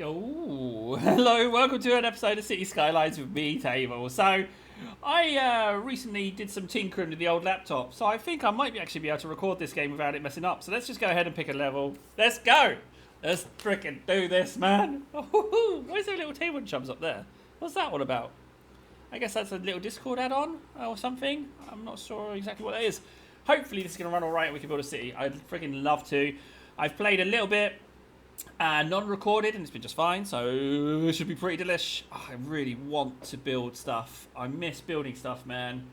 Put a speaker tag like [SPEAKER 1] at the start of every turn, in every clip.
[SPEAKER 1] Oh, hello, welcome to an episode of City Skylines with me, Table. So, I recently did some tinkering with the old laptop, so I think I might actually be able to record this game without it messing up. So let's just go ahead and pick a level. Let's go! Let's frickin' do this, man! Oh, why is there a little table chums up there? What's that one about? I guess that's a little Discord add-on or something. I'm not sure exactly what that is. Hopefully this is going to run alright and we can build a city. I'd freaking love to. I've played a little bit. Non-recorded and it's been just fine, so it should be pretty delish. Oh, I really want to build stuff. I miss building stuff, man.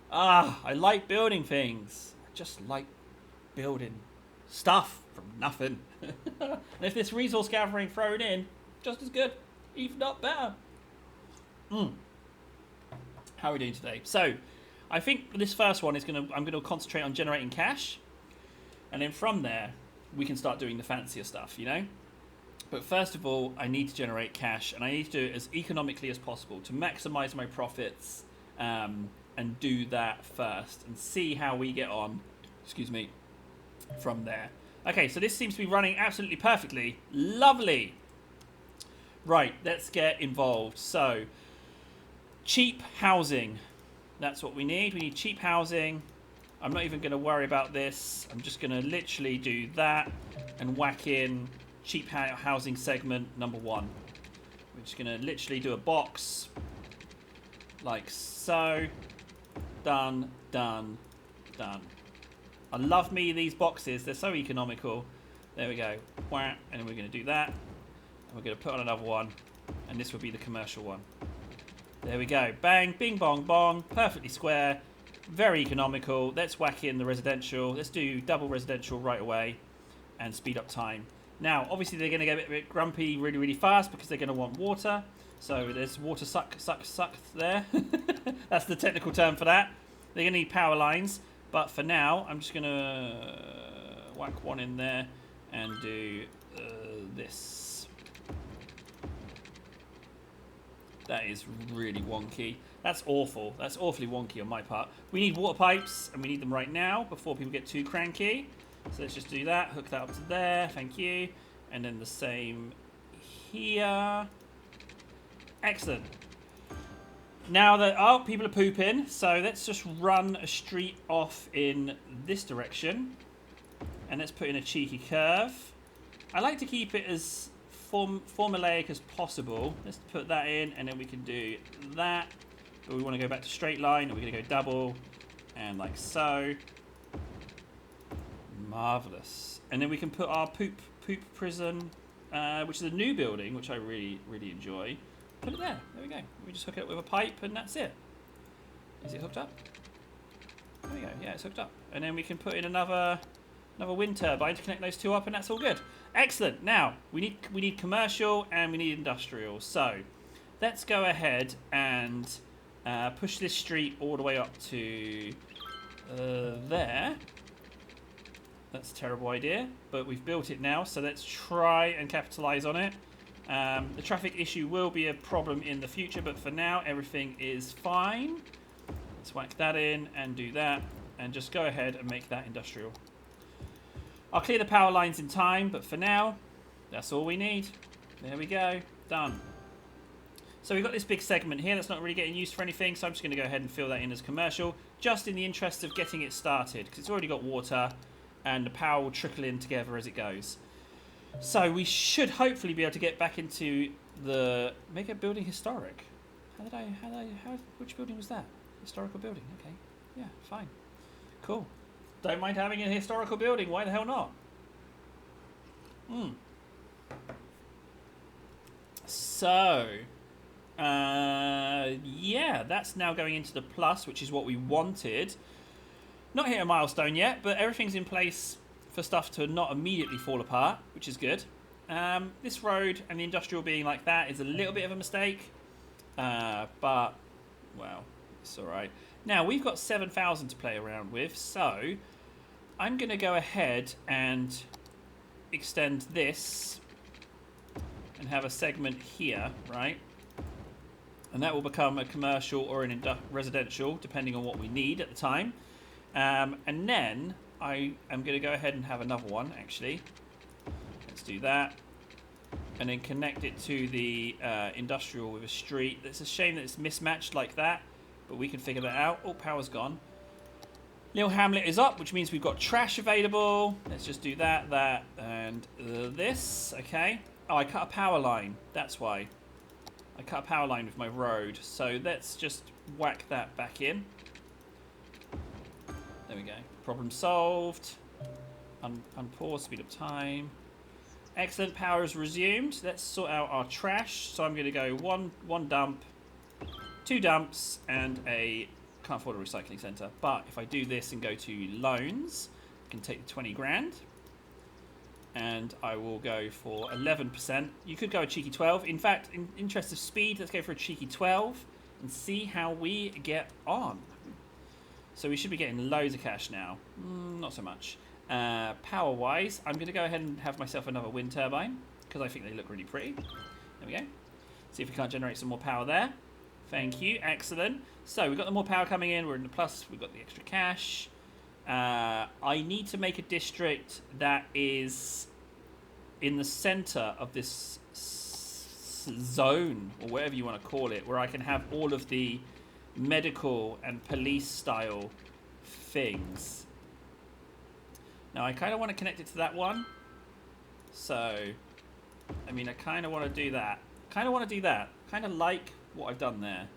[SPEAKER 1] I like building things. I just like building stuff from nothing. And if this resource gathering thrown in, just as good, if not better. How are we doing today? So, I think this first one is I'm gonna concentrate on generating cash, and then from there we can start doing the fancier stuff, you know. But first of all, I need to generate cash, and I need to do it as economically as possible to maximize my profits, and do that first, and see how we get on, excuse me, from there. Okay, so this seems to be running absolutely perfectly. Lovely. Right, let's get involved. So, cheap housing. That's what we need. We need cheap housing. I'm not even going to worry about this. I'm just going to literally do that and whack in cheap housing segment number 1. We're just going to literally do a box like so. Done, done, done. I love me these boxes. They're so economical. There we go. And then we're going to do that. And we're going to put on another one. And this will be the commercial one. There we go. Bang, bing, bong, bong. Perfectly square. Very economical. Let's whack in the residential. Let's do double residential right away and speed up time. Now, obviously, they're going to get a bit grumpy really, really fast because they're going to want water. So there's water suck there. That's the technical term for that. They're going to need power lines. But for now, I'm just going to whack one in there and do this. That is really wonky. That's awful. That's awfully wonky on my part. We need water pipes, and we need them right now before people get too cranky. So let's just do that. Hook that up to there. Thank you. And then the same here. Excellent. Now that people are pooping, so let's just run a street off in this direction, and let's put in a cheeky curve. I like to keep it as formulaic as possible. Let's put that in, and then we can do that. But we want to go back to straight line, and we're going to go double, and like so. Marvelous. And then we can put our poop prison, which is a new building, which I really, really enjoy. Put it there. There we go. We just hook it up with a pipe, and that's it. Is it hooked up? There we go. Yeah, it's hooked up. And then we can put in another wind turbine to connect those two up, and that's all good. Excellent. Now we need commercial and we need industrial. So let's go ahead and push this street all the way up to there. That's a terrible idea, but we've built it now, so let's try and capitalize on it. The traffic issue will be a problem in the future, but for now everything is fine. Let's whack that in and do that, and just go ahead and make that industrial. I'll clear the power lines in time, but for now, that's all we need. There we go. Done. So we've got this big segment here that's not really getting used for anything, so I'm just going to go ahead and fill that in as commercial, just in the interest of getting it started, because it's already got water, and the power will trickle in together as it goes. So we should hopefully be able to get back into the make a building historic. Which building was that? Historical building. Okay. Yeah, fine. Cool. Don't mind having a historical building. Why the hell not? So, yeah, that's now going into the plus, which is what we wanted. Not hit a milestone yet, but everything's in place for stuff to not immediately fall apart, which is good. This road and the industrial being like that is a little bit of a mistake, but, well, it's alright. Now, we've got 7,000 to play around with, so I'm going to go ahead and extend this and have a segment here, right? And that will become a commercial or an residential, depending on what we need at the time. And then I am going to go ahead and have another one, actually. Let's do that. and then connect it to the industrial with a street. It's a shame that it's mismatched like that, but we can figure that out. Oh, power's gone. Little hamlet is up, which means we've got trash available. Let's just do that, and this. Okay. Oh, I cut a power line. That's why. I cut a power line with my road. So let's just whack that back in. There we go. Problem solved. Unpause, speed up time. Excellent, power is resumed. Let's sort out our trash. So I'm going to go one dump, 2 dumps, and a... Can't afford a recycling centre. But if I do this and go to loans, I can take the 20 grand. And I will go for 11%. You could go a cheeky 12. In fact, in interest of speed, let's go for a cheeky 12 and see how we get on. So we should be getting loads of cash now. Not so much. Power-wise, I'm going to go ahead and have myself another wind turbine because I think they look really pretty. There we go. See if we can't generate some more power there. Thank you. Excellent. So we've got the more power coming in. We're in the plus. We've got the extra cash. I need to make a district that is in the center of this zone, or whatever you want to call it, where I can have all of the medical and police style things. Now I kind of want to connect it to that one. So, I mean, I kind of want to do that. Kind of like what I've done there.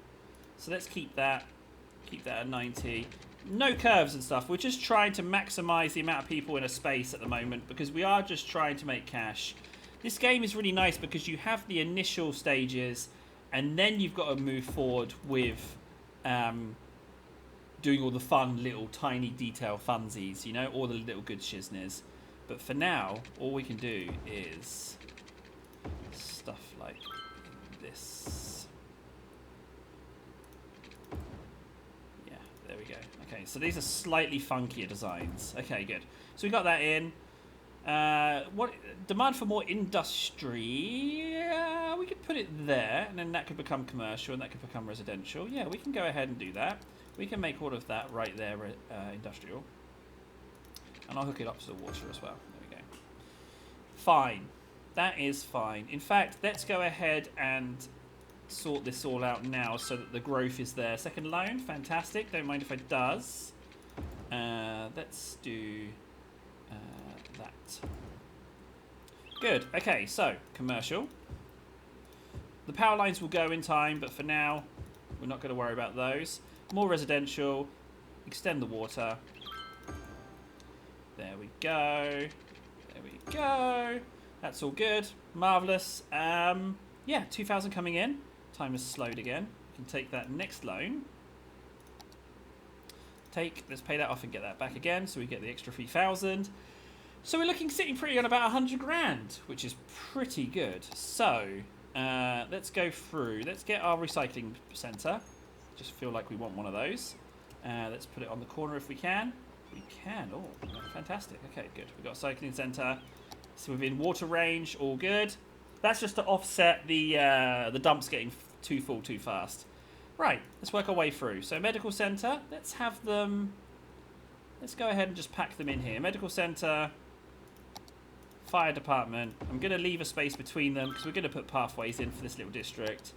[SPEAKER 1] So let's keep that at 90. No curves and stuff. We're just trying to maximize the amount of people in a space at the moment because we are just trying to make cash. This game is really nice because you have the initial stages and then you've got to move forward with doing all the fun little tiny detail funsies, you know, all the little good shizners. But for now, all we can do is stuff like this. Yeah, there we go. Okay, so these are slightly funkier designs. Okay, good. So we got that in. What demand for more industry? We could put it there, and then that could become commercial, and that could become residential. Yeah, we can go ahead and do that. We can make all of that right there industrial, and I'll hook it up to the water as well. There we go. Fine, that is fine. In fact, let's go ahead and sort this all out now so that the growth is there. Second loan, fantastic. Don't mind if it does. Let's do that. Good. Okay, so commercial. The power lines will go in time, but for now, we're not going to worry about those. More residential. Extend the water. There we go. There we go. That's all good. Marvellous. Yeah, 2,000 coming in. Time has slowed again. We can take that next loan. Let's pay that off and get that back again, so we get the extra 3,000. So we're sitting pretty on about 100 grand, which is pretty good. So let's go through. Let's get our recycling centre. Just feel like we want one of those. Let's put it on the corner if we can. We can. Oh, fantastic. Okay, good. We've got a cycling centre. It's within water range. All good. That's just to offset the dumps getting too full too fast. Right, let's work our way through. So medical centre, let's have them... Let's go ahead and just pack them in here. Medical centre, fire department. I'm going to leave a space between them because we're going to put pathways in for this little district.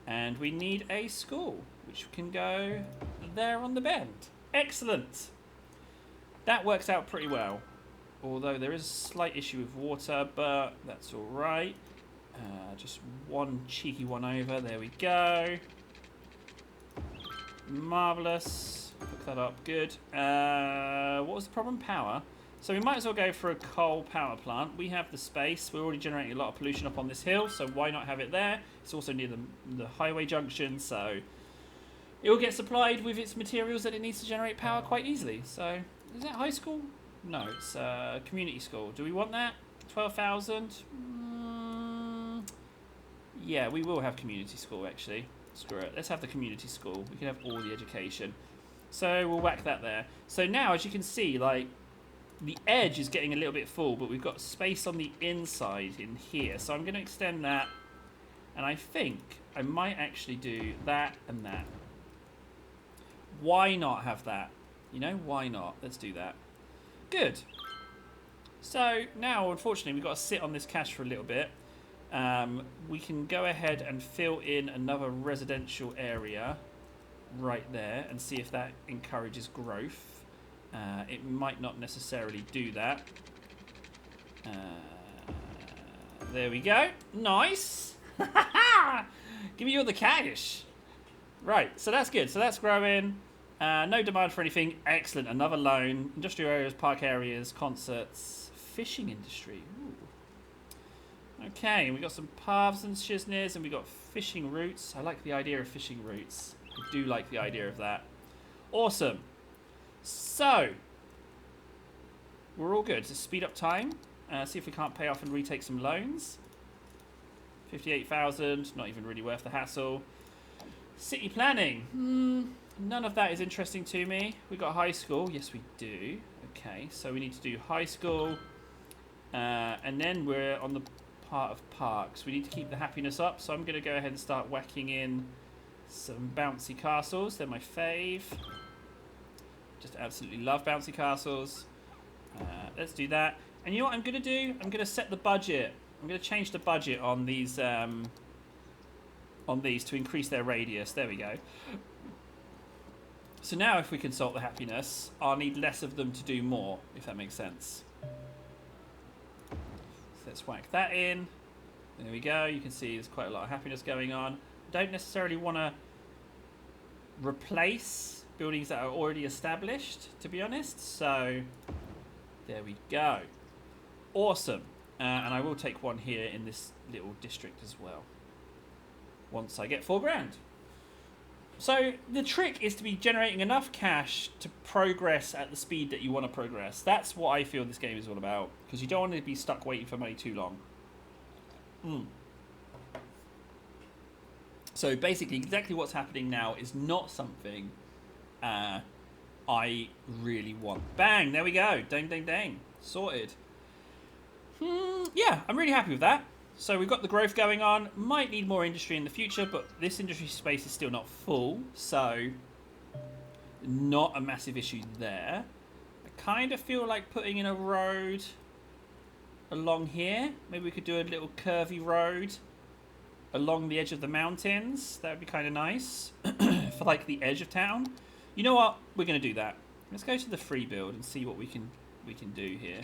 [SPEAKER 1] And we need a school, which can go there on the bend. Excellent. That works out pretty well. Although there is a slight issue with water, but that's all right. Just one cheeky one over. There we go. Marvellous. Hook that up. Good. What was the problem? Power. So we might as well go for a coal power plant. We have the space. We're already generating a lot of pollution up on this hill, so why not have it there? It's also near the highway junction, so it will get supplied with its materials that it needs to generate power quite easily. So, is that high school? No, it's community school. Do we want that? 12,000? Yeah, we will have community school, actually. Screw it. Let's have the community school. We can have all the education. So we'll whack that there. So now, as you can see, like, the edge is getting a little bit full, but we've got space on the inside in here. So I'm going to extend that. And I think I might actually do that and that. Why not have that? You know, why not? Let's do that. Good. So now, unfortunately, we've got to sit on this cash for a little bit. We can go ahead and fill in another residential area right there and see if that encourages growth. It might not necessarily do that. There we go. Nice. Give me all the cash. Right, so that's good. So that's growing. No demand for anything. Excellent. Another loan. Industrial areas, park areas, concerts, fishing industry. Ooh. Okay, we got some paths and shizners, and we got fishing routes. I like the idea of fishing routes. I do like the idea of that. Awesome. So, we're all good. So speed up time. See if we can't pay off and retake some loans. 58,000. Not even really worth the hassle. City planning. None of that is interesting to me. We got high school. Yes, we do. Okay, so we need to do high school. And then we're on the part of parks. We need to keep the happiness up. So I'm going to go ahead and start whacking in some bouncy castles. They're my fave. Just absolutely love bouncy castles. Let's do that. And you know what I'm going to do? I'm going to set the budget. I'm going to change the budget on these to increase their radius. There we go. So now if we consult the happiness, I'll need less of them to do more, if that makes sense. So let's whack that in. There we go. You can see there's quite a lot of happiness going on. I don't necessarily want to replace buildings that are already established, to be honest. So there we go. Awesome. And I will take one here in this little district as well. Once I get $4,000. So the trick is to be generating enough cash to progress at the speed that you want to progress. That's what I feel this game is all about. Because you don't want to be stuck waiting for money too long. So basically, exactly what's happening now is not something I really want. Bang! There we go. Dang, dang, dang. Sorted. Yeah, I'm really happy with that. So we've got the growth going on. Might need more industry in the future, but this industry space is still not full. So not a massive issue there. I kind of feel like putting in a road along here. Maybe we could do a little curvy road along the edge of the mountains. That would be kind of nice for like the edge of town. You know what? We're going to do that. Let's go to the free build and see what we can do here.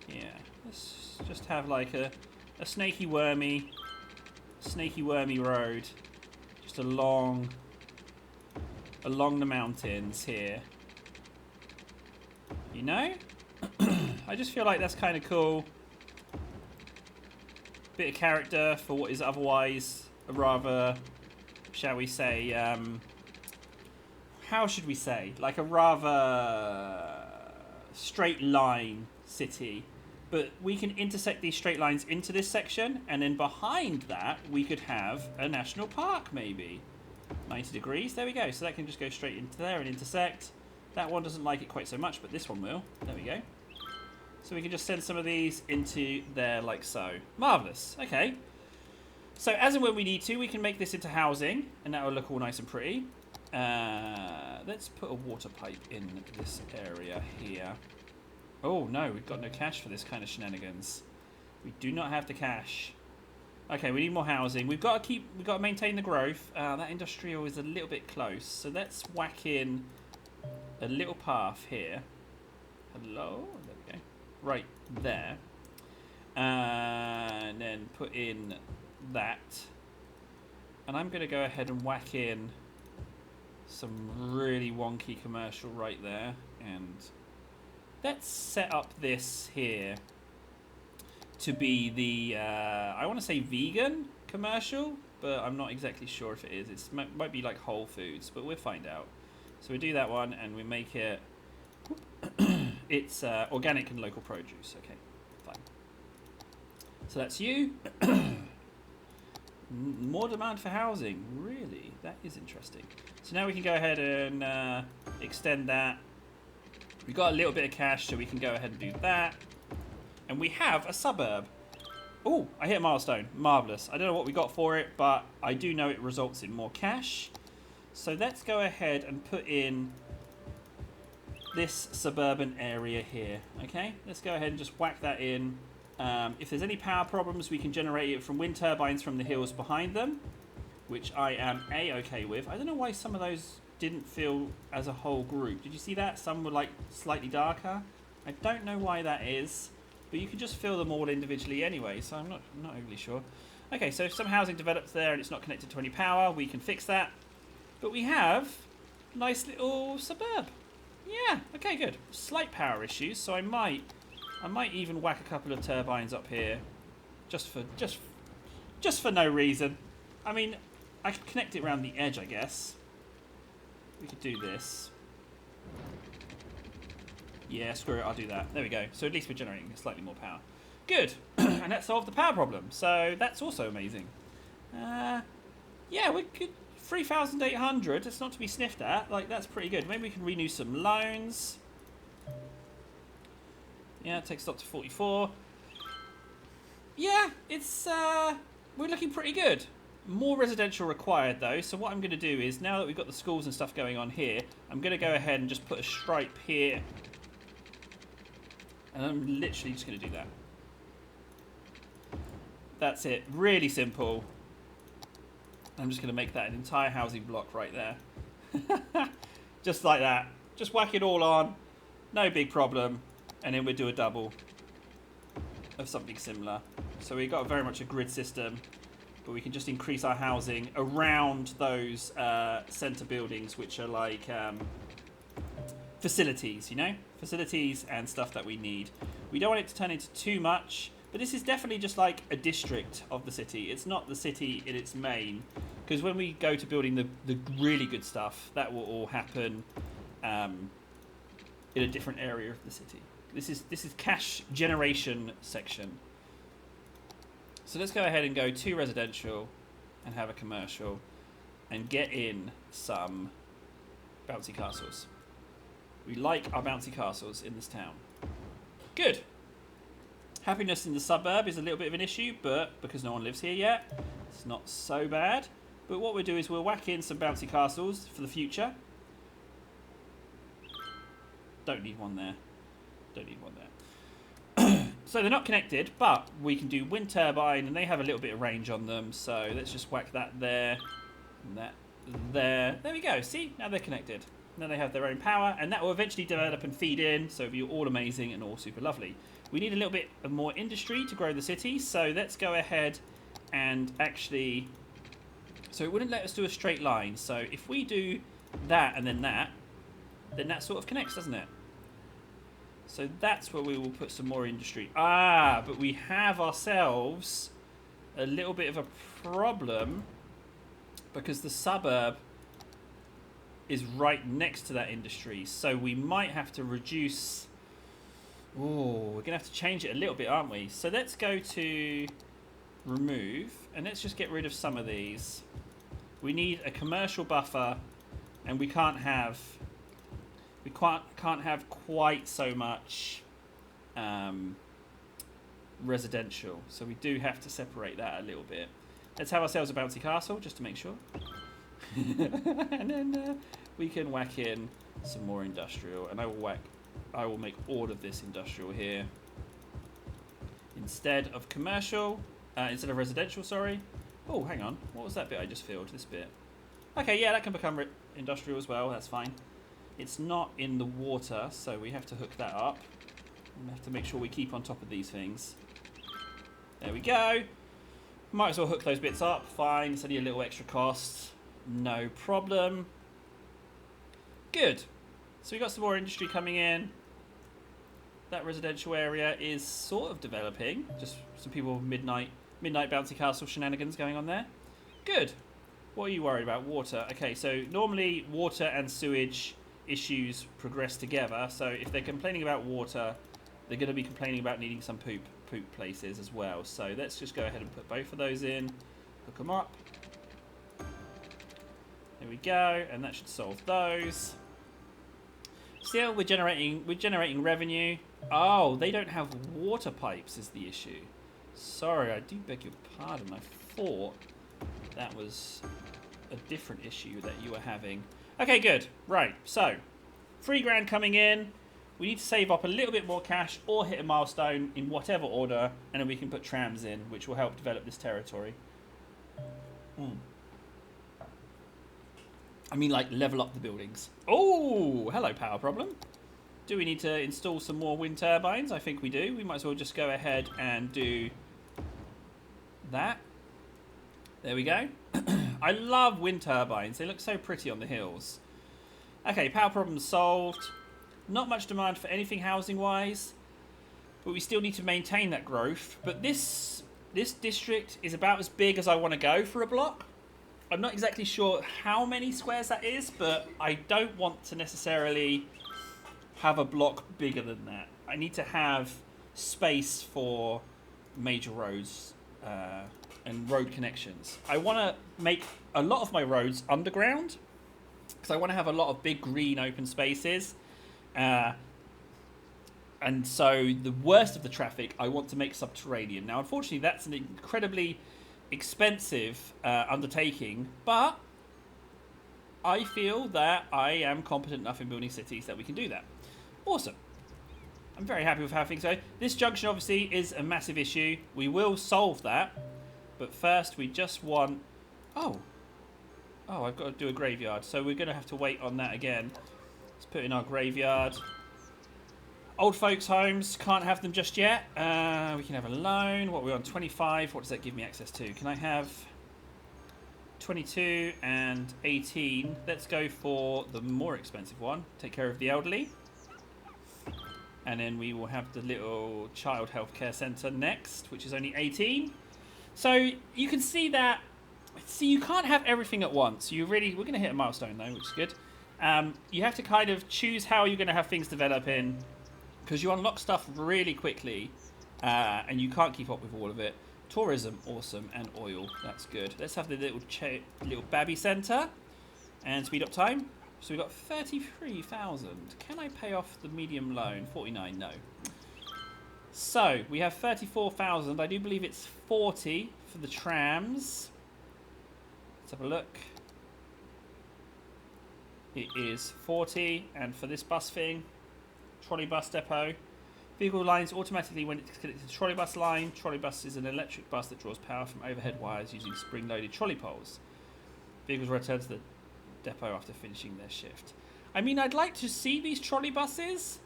[SPEAKER 1] Yeah, let's just have like a snaky wormy road just along the mountains here. You know? I just feel like that's kind of cool. Bit of character for what is otherwise a rather, shall we say, how should we say? Like a rather straight line city. But we can intersect these straight lines into this section, and then behind that we could have a national park maybe. 90 degrees, there we go. So that can just go straight into there and intersect. That one doesn't like it quite so much, but this one will. There we go. So we can just send some of these into there like so. Marvellous. Okay. So as and when we need to, we can make this into housing, and that will look all nice and pretty. Let's put a water pipe in this area here. Oh no, we've got no cash for this kind of shenanigans. We do not have the cash. Okay, we need more housing. We've got to maintain the growth. That industrial is a little bit close, so let's whack in a little path here. Hello, there we go. Right there, and then put in that. And I'm going to go ahead and whack in some really wonky commercial right there, and let's set up this here to be the, I want to say vegan commercial, but I'm not exactly sure if it is. It might be like Whole Foods, but we'll find out. So we do that one, and we make it, it's organic and local produce. Okay, fine. So that's you. More demand for housing. Really? That is interesting. So now we can go ahead and extend that. We've got a little bit of cash, so we can go ahead and do that. And we have a suburb. Oh, I hit a milestone. Marvellous. I don't know what we got for it, but I do know it results in more cash. So let's go ahead and put in this suburban area here. Okay, let's go ahead and just whack that in. If there's any power problems, we can generate it from wind turbines from the hills behind them, which I am A-okay with. I don't know why some of those didn't feel as a whole group. Did you see that? Some were like slightly darker. I don't know why that is, but you can just fill them all individually anyway, so I'm not overly sure. Okay, so if some housing develops there and it's not connected to any power, we can fix that. But we have a nice little suburb. Yeah, okay, good. Slight power issues, so I might even whack a couple of turbines up here, just for no reason. I mean, I could connect it around the edge, I guess. We could do this. Yeah, screw it, I'll do that. There we go. So at least we're generating slightly more power. Good. And that solved the power problem. So that's also amazing. Yeah, we could 3,800. It's not to be sniffed at. Like, that's pretty good. Maybe we can renew some loans. Yeah, it takes it up to 44. Yeah, it's we're looking pretty good. More residential required though, so what I'm going to do is, now that we've got the schools and stuff going on here, I'm going to go ahead and just put a stripe here. And I'm literally just going to do that. That's it. Really simple. I'm just going to make that an entire housing block right there. Just like that. Just whack it all on. No big problem. And then we'll do a double of something similar. So we've got very much a grid system, but we can just increase our housing around those centre buildings, which are like facilities, you know? Facilities and stuff that we need. We don't want it to turn into too much, but this is definitely just like a district of the city. It's not the city in its main, because when we go to building the really good stuff, that will all happen in a different area of the city. This is cash generation section. So let's go ahead and go to residential and have a commercial and get in some bouncy castles. We like our bouncy castles in this town. Good. Happiness in the suburb is a little bit of an issue, but because no one lives here yet, it's not so bad. But what we'll do is we'll whack in some bouncy castles for the future. Don't need one there. Don't need one there. So they're not connected, but we can do wind turbine, and they have a little bit of range on them. So let's just whack that there, and that there. There we go. See? Now they're connected. Now they have their own power, and that will eventually develop and feed in, so it'll be all amazing and all super lovely. We need a little bit of more industry to grow the city, so let's go ahead and actually... So it wouldn't let us do a straight line, so if we do that and then that sort of connects, doesn't it? So that's where we will put some more industry. Ah, but we have ourselves a little bit of a problem because the suburb is right next to that industry. So we might have to reduce... Oh, we're going to have to change it a little bit, aren't we? So let's go to remove, and let's just get rid of some of these. We need a commercial buffer, and we can't have... We can't have quite so much residential, so we do have to separate that a little bit. Let's have ourselves a bouncy castle, just to make sure. And then we can whack in some more industrial, and I will make all of this industrial here instead of commercial, instead of residential. Sorry. Oh, hang on. What was that bit I just filled? This bit. Okay, yeah, that can become industrial as well. That's fine. It's not in the water, so we have to hook that up. We have to make sure we keep on top of these things. There we go. Might as well hook those bits up. Fine. It's only a little extra cost. No problem. Good. So we got some more industry coming in. That residential area is sort of developing. Just some people midnight bouncy castle shenanigans going on there. Good. What are you worried about? Water. Okay, so normally water and sewage issues progress together. So if they're complaining about water, they're going to be complaining about needing some poop places as well. So let's just go ahead and put both of those in. Hook them up. There we go, and that should solve those. Still, we're generating revenue. Oh, they don't have water pipes is the issue. Sorry, I do beg your pardon. I thought that was a different issue that you were having. Okay, good. Right, so $3,000 coming in. We need to save up a little bit more cash or hit a milestone in whatever order, and then we can put trams in, which will help develop this territory. I mean, like, level up the buildings. Oh, hello, power problem. Do we need to install some more wind turbines? I think we do. We might as well just go ahead and do that. There we go. I love wind turbines. They look so pretty on the hills. Okay, power problem solved. Not much demand for anything housing-wise, but we still need to maintain that growth. But this district is about as big as I want to go for a block. I'm not exactly sure how many squares that is, but I don't want to necessarily have a block bigger than that. I need to have space for major roads and road connections. I want to make a lot of my roads underground because I want to have a lot of big green open spaces. And so the worst of the traffic I want to make subterranean. Now, unfortunately, that's an incredibly expensive undertaking, but I feel that I am competent enough in building cities that we can do that. Awesome. I'm very happy with how things go. This junction obviously is a massive issue. We will solve that, but first we just want... Oh, I've got to do a graveyard, so we're going to have to wait on that again. Let's put in our graveyard. Old folks' homes, can't have them just yet. We can have a loan. What are we on? 25. What does that give me access to? Can I have 22 and 18? Let's go for the more expensive one. Take care of the elderly. And then we will have the little child healthcare centre next, which is only 18. So you can see that. See, you can't have everything at once. We're going to hit a milestone though, which is good. You have to kind of choose how you're going to have things develop in, because you unlock stuff really quickly, and you can't keep up with all of it. Tourism, awesome, and oil, that's good. Let's have the little babby centre and speed up time. So we've got 33,000. Can I pay off the medium loan? 49, no. So we have 34,000. I do believe it's 40 for the trams. Let's have a look. It is 40, and for this bus thing, trolley bus depot. Vehicle lines automatically when it's connected to the trolley bus line. Trolley bus is an electric bus that draws power from overhead wires using spring-loaded trolley poles. Vehicles return to the depot after finishing their shift. I mean, I'd like to see these trolley buses,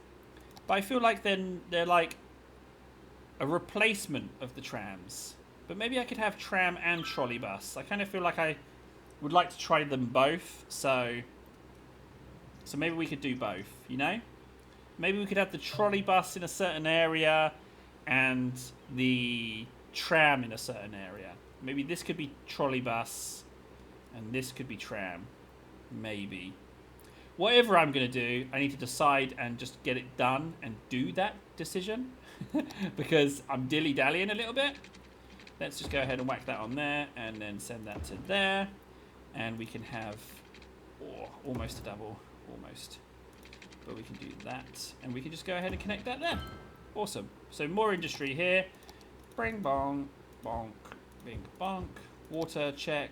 [SPEAKER 1] but I feel like then they're like a replacement of the trams. But maybe I could have tram and trolley bus. I kind of feel like I would like to try them both, so maybe we could do both, you know? Maybe we could have the trolley bus in a certain area and the tram in a certain area. Maybe this could be trolley bus and this could be tram. Maybe. Whatever I'm going to do, I need to decide and just get it done and do that decision because I'm dilly-dallying a little bit. Let's just go ahead and whack that on there and then send that to there. And we can have almost a double. Almost. But we can do that. And we can just go ahead and connect that there. Awesome. So more industry here. Bring bong. Bonk. Bing bonk. Water check.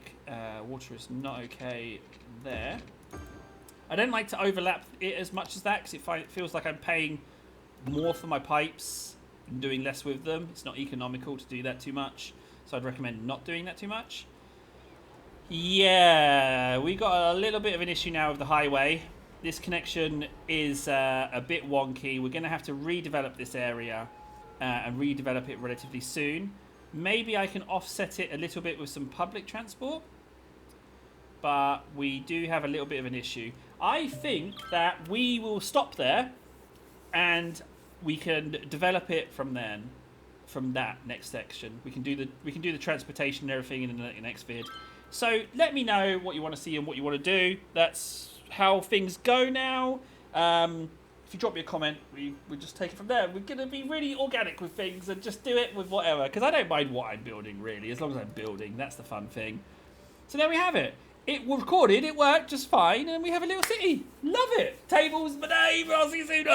[SPEAKER 1] Water is not okay there. I don't like to overlap it as much as that because it feels like I'm paying more for my pipes and doing less with them. It's not economical to do that too much. So I'd recommend not doing that too much. Yeah, we got a little bit of an issue now with the highway. This connection is a bit wonky. We're going to have to redevelop this area and redevelop it relatively soon. Maybe I can offset it a little bit with some public transport. But we do have a little bit of an issue. I think that we will stop there and we can develop it from then. From that next section. We can do the transportation and everything in the next vid. So let me know what you want to see and what you want to do. That's how things go now. If you drop me a comment, we'll just take it from there. We're going to be really organic with things and just do it with whatever. Because I don't mind what I'm building, really. As long as I'm building. That's the fun thing. So there we have it. It was recorded. It worked just fine. And we have a little city. Love it. Tables, my name. I'll see you soon.